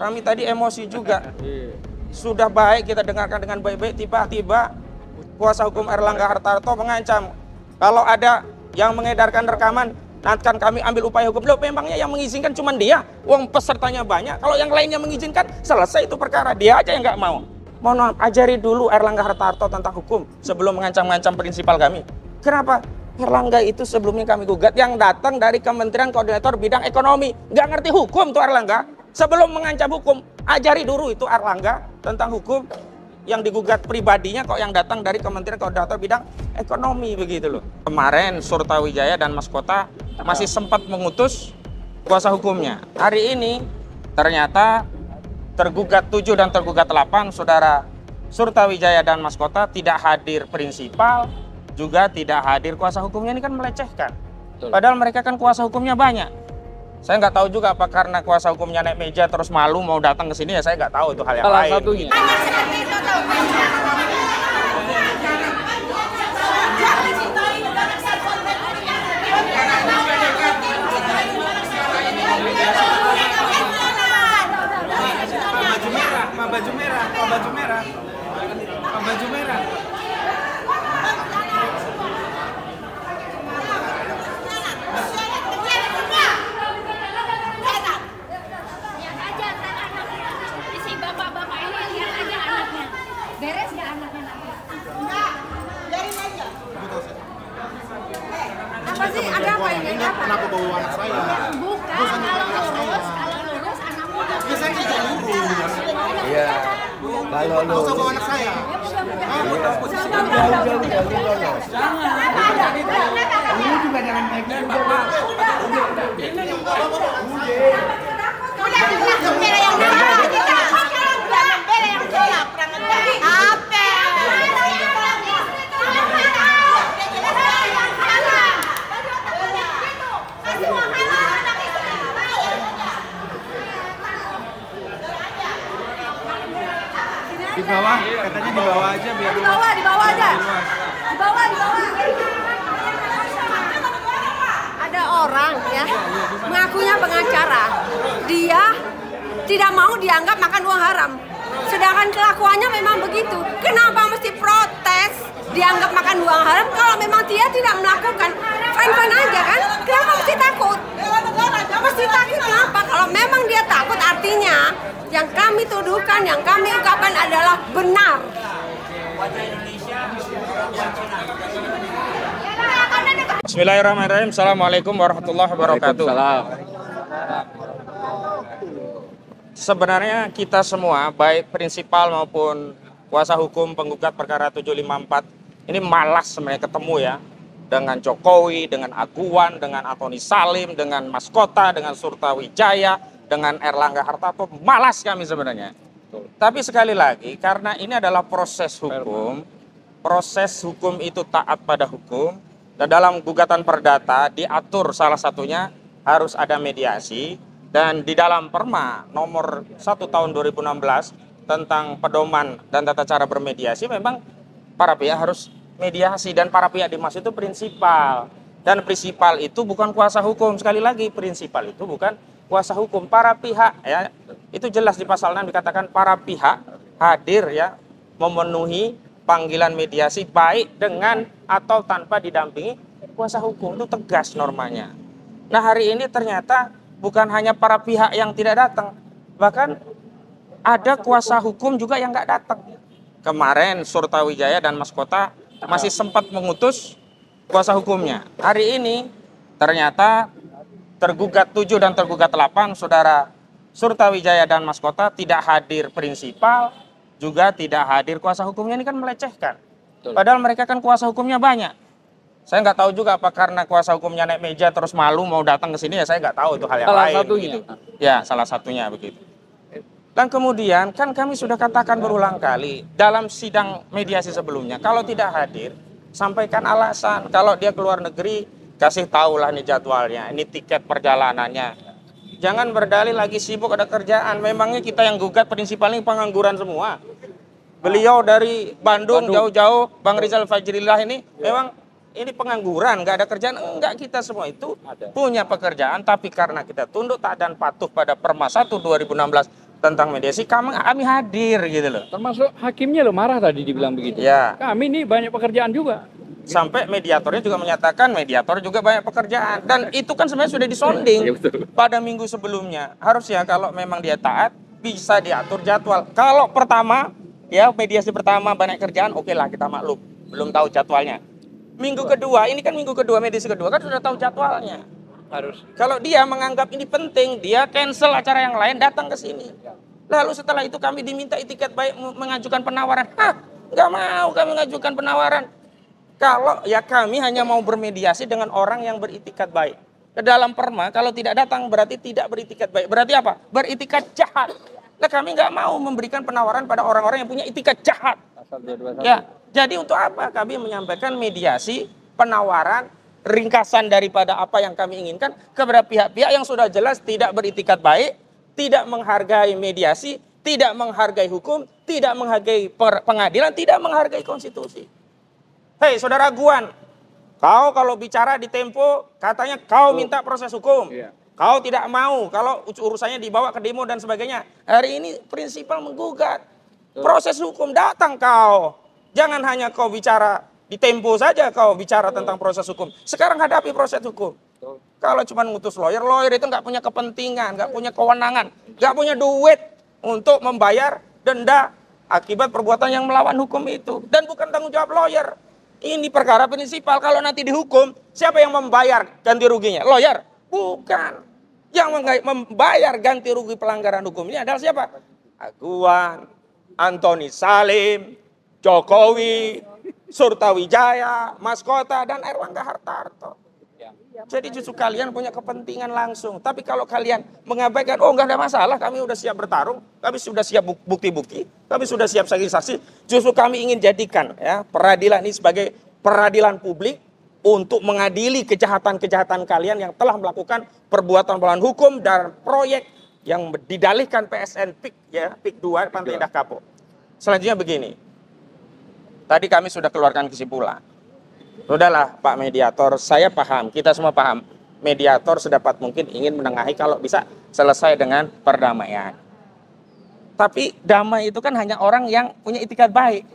Kami tadi emosi juga. Sudah baik kita dengarkan dengan baik-baik, tiba-tiba kuasa hukum Erlangga Hartarto mengancam kalau ada yang mengedarkan rekaman nanti kan kami ambil upaya hukum. Loh, memangnya yang mengizinkan cuma dia? Uang pesertanya banyak. Kalau yang lainnya mengizinkan, selesai itu perkara. Dia aja yang nggak mau. Mohon maaf, ajari dulu Erlangga Hartarto tentang hukum sebelum mengancam-ngancam prinsipal kami. Kenapa? Erlangga itu sebelumnya kami gugat yang datang dari Kementerian Koordinator Bidang Ekonomi. Nggak ngerti hukum tuh Erlangga. Sebelum mengancam hukum, ajari dulu itu Erlangga tentang hukum. Yang digugat pribadinya kok yang datang dari Kementerian Koordinator Bidang Ekonomi begitu loh. Kemarin Surtawijaya dan Mas Kota masih sempat mengutus kuasa hukumnya. Hari ini ternyata tergugat 7 dan tergugat 8 saudara Surtawijaya dan Mas Kota tidak hadir prinsipal, juga tidak hadir kuasa hukumnya. Ini kan melecehkan. Padahal mereka kan kuasa hukumnya banyak. Saya nggak tahu juga apa karena kuasa hukumnya naik meja terus malu mau datang ke sini, ya saya nggak tahu itu hal yang lain. Satunya. Pak baju merah. Beres nggak anaknya nanti? Enggak, biarin aja. Apa sih? Ada apa ini? Ini kenapa bawa anak saya? Bukan, kalau lurus anakmu. Ya saya tidak lurus. Iya. Kalau Nggak usah bawa anak saya. Ini juga jangan kayak gitu. Udah bela yang nolak. Bela yang tolak. Apa? Di bawah, katanya di bawah aja biar Di bawah aja. Di bawah. Ada orang ya, mengakunya pengacara. Dia tidak mau dianggap makan uang haram. Sedangkan kelakuannya memang begitu. Kenapa mesti protes dianggap makan uang haram kalau memang dia tidak melakukan? Fine-fine aja kan? Kenapa mesti takut? Mesti takut kenapa? Kalau memang dia takut artinya yang kami tuduhkan, yang kami ungkapkan adalah benar. Bismillahirrahmanirrahim. Assalamualaikum warahmatullahi wabarakatuh. Waalaikumsalam. Sebenarnya kita semua, baik prinsipal maupun kuasa hukum penggugat perkara 754, ini malas sebenarnya ketemu ya dengan Jokowi, dengan Aguan, dengan Antoni Salim, dengan Mas Kota, dengan Surtawijaya, dengan Erlangga Hartarto. Malas kami sebenarnya. Tapi sekali lagi, karena ini adalah proses hukum itu taat pada hukum, dan dalam gugatan perdata diatur salah satunya harus ada mediasi. Dan di dalam Perma nomor 1 tahun 2016 tentang pedoman dan tata cara bermediasi, memang para pihak harus mediasi, dan para pihak dimaksud itu prinsipal. Dan prinsipal itu bukan kuasa hukum. Sekali lagi, prinsipal itu bukan kuasa hukum. Para pihak ya, itu jelas di pasal 6 dikatakan para pihak hadir ya, memenuhi panggilan mediasi baik dengan atau tanpa didampingi kuasa hukum. Itu tegas normanya. Nah, hari ini ternyata bukan hanya para pihak yang tidak datang, bahkan ada kuasa hukum juga yang nggak datang. Kemarin Surtawijaya dan Mas Kota masih sempat mengutus kuasa hukumnya. Hari ini ternyata tergugat 7 dan tergugat 8 saudara Surtawijaya dan Mas Kota tidak hadir prinsipal, juga tidak hadir kuasa hukumnya. Ini kan melecehkan. Padahal mereka kan kuasa hukumnya banyak. Saya nggak tahu juga apa karena kuasa hukumnya naik meja terus malu mau datang ke sini, ya saya nggak tahu itu hal yang lain. Begitu. Ya, salah satunya begitu. Dan kemudian kan kami sudah katakan berulang kali dalam sidang mediasi sebelumnya, kalau tidak hadir sampaikan alasan. Kalau dia keluar negeri, kasih tahulah nih jadwalnya, ini tiket perjalanannya. Jangan berdalih lagi sibuk ada kerjaan. Memangnya kita yang gugat prinsipalnya pengangguran semua. Beliau dari Bandung jauh-jauh, Bang Rizal Fajrillah ini memang ini pengangguran, nggak ada kerjaan. Enggak, kita semua itu punya pekerjaan, tapi karena kita tunduk taat dan patuh pada Perma 1 2016 tentang mediasi, kami hadir gitu loh. Termasuk hakimnya loh marah tadi dibilang begitu. Ya. Kami ini banyak pekerjaan juga. Sampai mediatornya juga menyatakan mediator juga banyak pekerjaan, dan itu kan sebenarnya sudah disonding pada minggu sebelumnya. Harusnya kalau memang dia taat bisa diatur jadwal. Kalau pertama ya mediasi pertama banyak kerjaan, oke lah kita maklum, belum tahu jadwalnya. Minggu kedua, ini kan minggu kedua mediasi kedua kan sudah tahu jadwalnya. Harus. Kalau dia menganggap ini penting, dia cancel acara yang lain, datang ke sini. Lalu setelah itu kami diminta itikat baik mengajukan penawaran. Nggak mau kami mengajukan penawaran. Kalau ya kami hanya mau bermediasi dengan orang yang beritikat baik. Ke dalam perma, kalau tidak datang berarti tidak beritikat baik. Berarti apa? Beritikat jahat. Nah kami nggak mau memberikan penawaran pada orang-orang yang punya itikat jahat. Ya, jadi untuk apa kami menyampaikan mediasi, penawaran, ringkasan daripada apa yang kami inginkan kepada pihak-pihak yang sudah jelas tidak beritikat baik, tidak menghargai mediasi, tidak menghargai hukum, tidak menghargai pengadilan, tidak menghargai konstitusi. Hei saudara Guan, kau kalau bicara di Tempo katanya kau minta proses hukum. Kau tidak mau kalau urusannya dibawa ke demo dan sebagainya. Hari ini prinsipal menggugat. Proses hukum datang kau. Jangan hanya kau bicara di Tempo saja kau bicara tentang proses hukum. Sekarang hadapi proses hukum. Kalau cuma ngutus lawyer itu nggak punya kepentingan, nggak punya kewenangan, nggak punya duit untuk membayar denda akibat perbuatan yang melawan hukum itu. Dan bukan tanggung jawab lawyer. Ini perkara prinsipal. Kalau nanti dihukum, siapa yang membayar ganti ruginya? Lawyer? Bukan. Yang membayar ganti rugi pelanggaran hukum ini adalah siapa? Aguan, Antoni Salim, Jokowi, Surtawijaya, Maskota, dan Erlangga Hartarto. Jadi justru kalian punya kepentingan langsung. Tapi kalau kalian mengabaikan, oh nggak ada masalah, kami sudah siap bertarung, kami sudah siap bukti-bukti, kami sudah siap saksi-saksi. Justru kami ingin jadikan ya peradilan ini sebagai peradilan publik untuk mengadili kejahatan-kejahatan kalian yang telah melakukan perbuatan melawan hukum dan proyek yang didalihkan PSN PIK ya, PIK 2 Pantai Indah Kapuk. Selanjutnya begini. Tadi kami sudah keluarkan kesimpulan. Sudahlah Pak Mediator, saya paham, kita semua paham. Mediator sedapat mungkin ingin menengahi kalau bisa selesai dengan perdamaian. Tapi damai itu kan hanya orang yang punya itikat baik.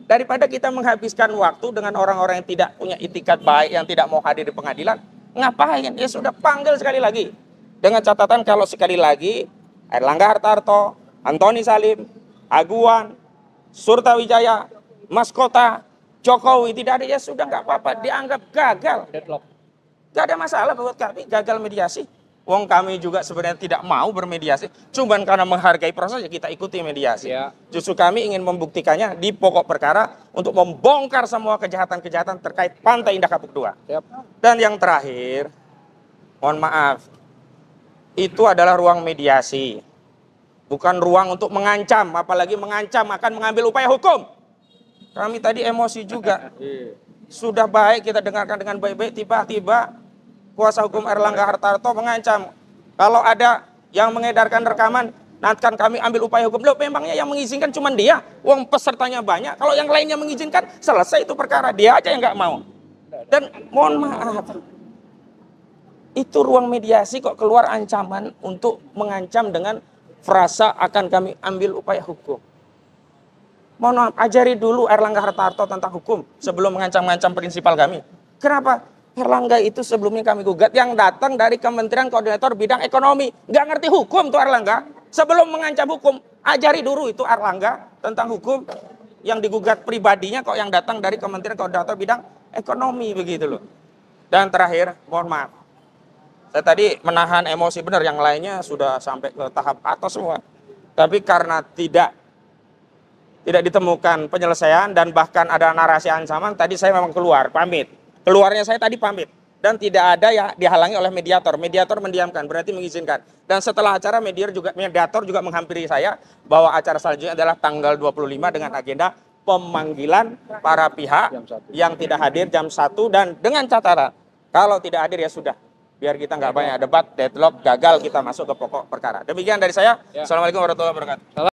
Daripada kita menghabiskan waktu dengan orang-orang yang tidak punya itikat baik, yang tidak mau hadir di pengadilan, ngapain? Ya sudah panggil sekali lagi. Dengan catatan kalau sekali lagi Erlangga Hartarto, Antoni Salim, Aguan, Surtawijaya, Maskota, Jokowi tidak ada, ya sudah nggak apa-apa, dianggap gagal. Nggak ada masalah buat kami gagal mediasi. Wong kami juga sebenarnya tidak mau bermediasi, cuman karena menghargai proses ya kita ikuti mediasi. Justru kami ingin membuktikannya di pokok perkara untuk membongkar semua kejahatan-kejahatan terkait Pantai Indah Kapuk 2. Dan yang terakhir, mohon maaf, itu adalah ruang mediasi, bukan ruang untuk mengancam, apalagi mengancam akan mengambil upaya hukum. Kami tadi emosi juga. Sudah baik kita dengarkan dengan baik-baik, tiba-tiba kuasa hukum Erlangga Hartarto mengancam. Kalau ada yang mengedarkan rekaman, nanti kan kami ambil upaya hukum. Loh, memangnya yang mengizinkan cuma dia? Wong pesertanya banyak. Kalau yang lainnya mengizinkan, selesai itu perkara. Dia aja yang nggak mau. Dan mohon maaf, itu ruang mediasi kok keluar ancaman untuk mengancam dengan frasa akan kami ambil upaya hukum. Mohon maaf, ajari dulu Erlangga Hartarto tentang hukum sebelum mengancam-ngancam prinsipal kami. Kenapa? Erlangga itu sebelumnya kami gugat yang datang dari Kementerian Koordinator Bidang Ekonomi. Nggak ngerti hukum tuh Erlangga. Sebelum mengancam hukum, ajari dulu itu Erlangga tentang hukum yang digugat pribadinya kok yang datang dari Kementerian Koordinator Bidang Ekonomi begitu loh. Dan terakhir, mohon maaf. Saya tadi menahan emosi benar, yang lainnya sudah sampai ke tahap atas semua. Tapi karena tidak ditemukan penyelesaian dan bahkan ada narasi ancaman, tadi saya memang keluar, pamit. Keluarnya saya tadi pamit. Dan tidak ada yang dihalangi oleh mediator. Mediator mendiamkan, berarti mengizinkan. Dan setelah acara, mediator juga menghampiri saya bahwa acara selanjutnya adalah tanggal 25 dengan agenda pemanggilan para pihak yang tidak hadir jam 1. Dan dengan catatan, kalau tidak hadir ya sudah. Biar kita nggak banyak debat, deadlock, gagal kita masuk ke pokok perkara. Demikian dari saya. Assalamualaikum warahmatullahi wabarakatuh.